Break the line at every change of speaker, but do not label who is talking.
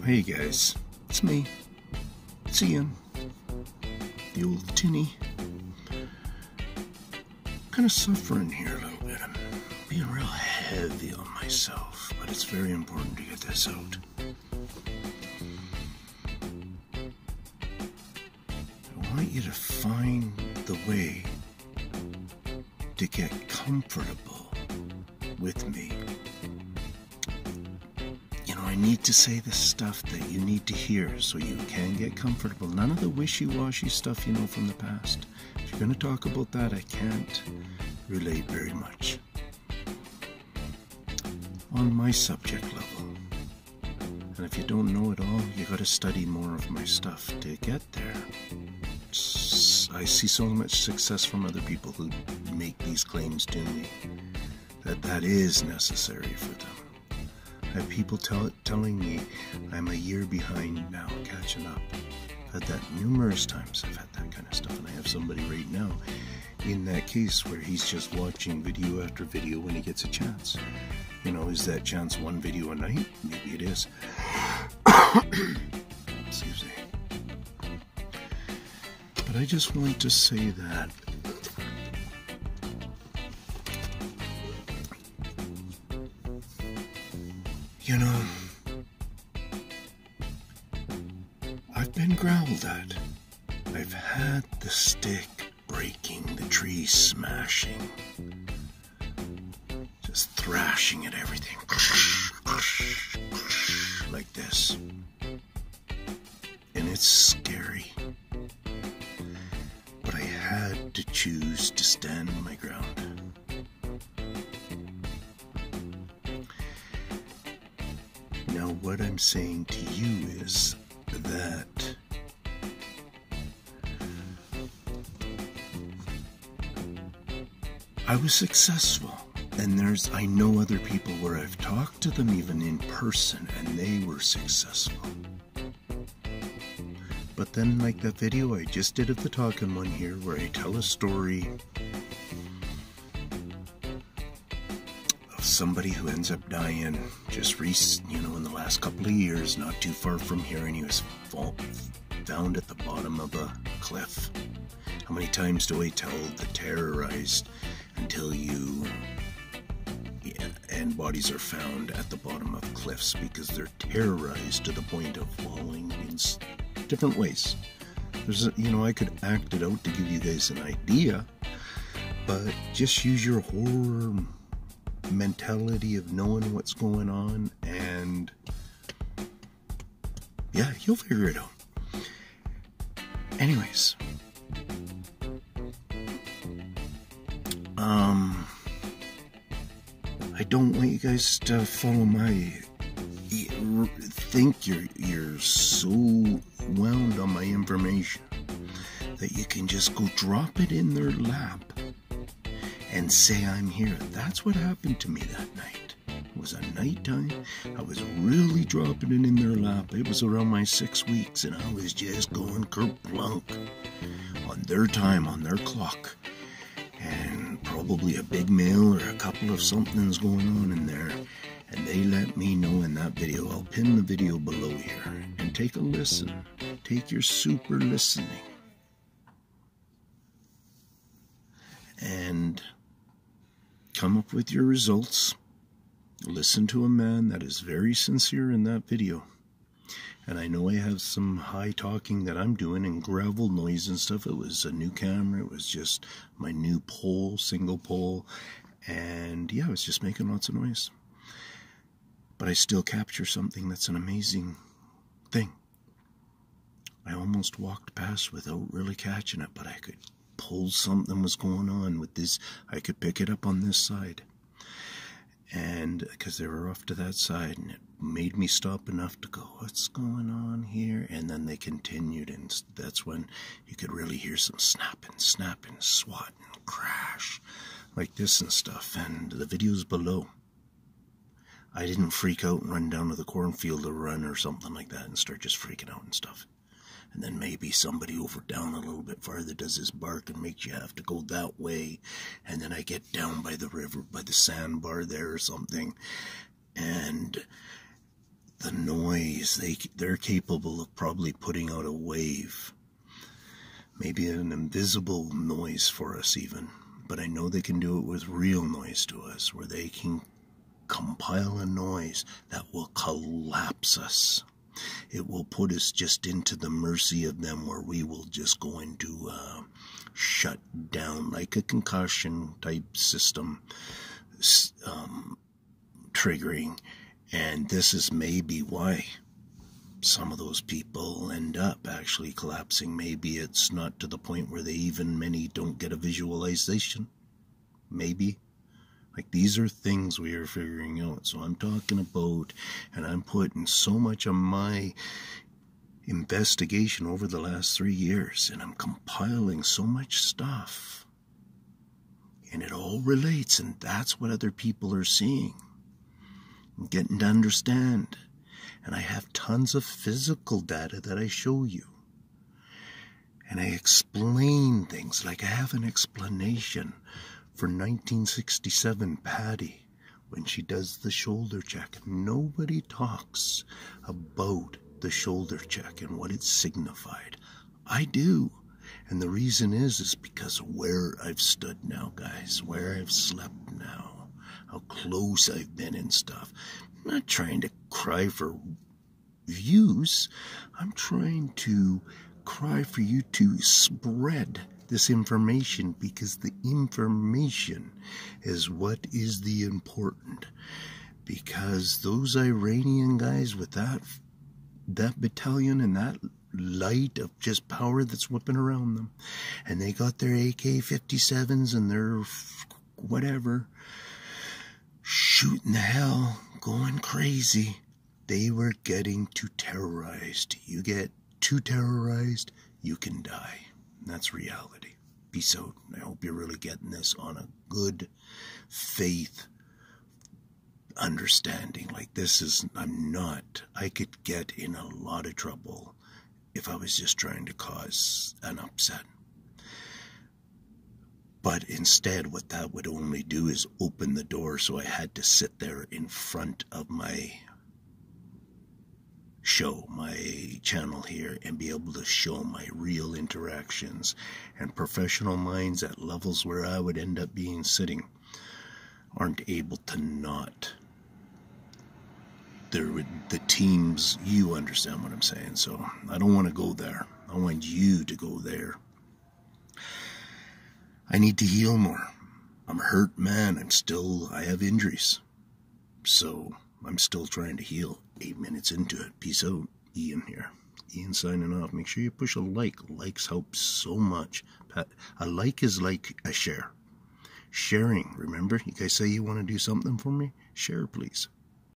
Hey guys, it's me. It's Ian. The old tinny. Kind of suffering here a little bit. I'm being real heavy on myself, but it's very important to get this out. I want you to find the way to get comfortable with me. I need to say the stuff that you need to hear so you can get comfortable. None of the wishy-washy stuff you know from the past. If you're going to talk about that, I can't relate very much. On my subject level. And if you don't know it all, you got to study more of my stuff to get there. I see so much success from other people who make these claims to me that is necessary for them. I have people telling me I'm a year behind now, catching up. I've had that numerous times. I've had that kind of stuff, and I have somebody right now in that case where he's just watching video after video when he gets a chance. Is that chance one video a night? Maybe it is. Excuse me. But I just want to say that I've been growled at. I've had the stick breaking, the tree smashing, just thrashing at everything, like this. And it's scary. But I had to choose to stand my ground. Now, what I'm saying to you is that I was successful, and I know other people where I've talked to them even in person, and they were successful. But then, like that video I just did of the talking one here, where I tell a story somebody who ends up dying just in the last couple of years, not too far from here, and he was found at the bottom of a cliff. How many times do I tell the terrorized until and bodies are found at the bottom of cliffs because they're terrorized to the point of falling in different ways. I could act it out to give you guys an idea, but just use your horror mentality of knowing what's going on, and yeah, you'll figure it out. Anyways, I don't want you guys to follow think you're so wound on my information that you can just go drop it in their lap and say I'm here. That's what happened to me that night. It was a nighttime. I was really dropping it in their lap. It was around my 6 weeks, and I was just going kerplunk on their time, on their clock. And probably a big meal or a couple of somethings going on in there. And they let me know in that video. I'll pin the video below here. And take a listen. Take your super listening. And come up with your results. Listen to a man that is very sincere in that video. And I know I have some high talking that I'm doing and gravel noise and stuff. It was a new camera. It was just my new pole, single pole. And yeah, I was just making lots of noise. But I still capture something that's an amazing thing. I almost walked past without really catching it, but I could pull something was going on with this. I could pick it up on this side. And because they were off to that side, and it made me stop enough to go, what's going on here? And then they continued, and that's when you could really hear some snapping, swatting, crash, like this and stuff. And the video's below. I didn't freak out and run down to the cornfield or run or something like that and start just freaking out and stuff. And then maybe somebody over down a little bit farther does this bark and makes you have to go that way. And then I get down by the river, by the sandbar there or something. And the noise, they're capable of probably putting out a wave. Maybe an invisible noise for us even. But I know they can do it with real noise to us, where they can compile a noise that will collapse us. It will put us just into the mercy of them, where we will just go into shut down, like a concussion type system triggering. And this is maybe why some of those people end up actually collapsing. Maybe it's not to the point where many don't get a visualization. Maybe. Like, these are things we are figuring out. So I'm talking about, and I'm putting so much of my investigation over the last 3 years, and I'm compiling so much stuff. And it all relates, and that's what other people are seeing. I'm getting to understand. And I have tons of physical data that I show you. And I explain things, like I have an explanation for 1967 Patty when she does the shoulder check. Nobody talks about the shoulder check and what it signified. I do. And the reason is because of where I've stood now, guys, where I've slept now, how close I've been and stuff. I'm not trying to cry for views. I'm trying to cry for you to spread this information, because the information is what is the important. Because those Iranian guys with that battalion and that light of just power that's whipping around them, and they got their AK-57s and their whatever, shooting the hell, going crazy, they were getting too terrorized. You get too terrorized, you can die. That's reality. Peace out. I hope you're really getting this on a good faith understanding. Like, this is, I could get in a lot of trouble if I was just trying to cause an upset. But instead, what that would only do is open the door, so I had to sit there in front of my show, my channel here, and be able to show my real interactions. And professional minds at levels where I would end up being sitting aren't able to not. The teams, you understand what I'm saying. So I don't want to go there. I want you to go there. I need to heal more. I'm a hurt man. I have injuries. So I'm still trying to heal. 8 minutes into it. Peace out. Ian here. Ian signing off. Make sure you push a like. Likes help so much. A like is like a share. Sharing. Remember, you guys say you want to do something for me? Share, please.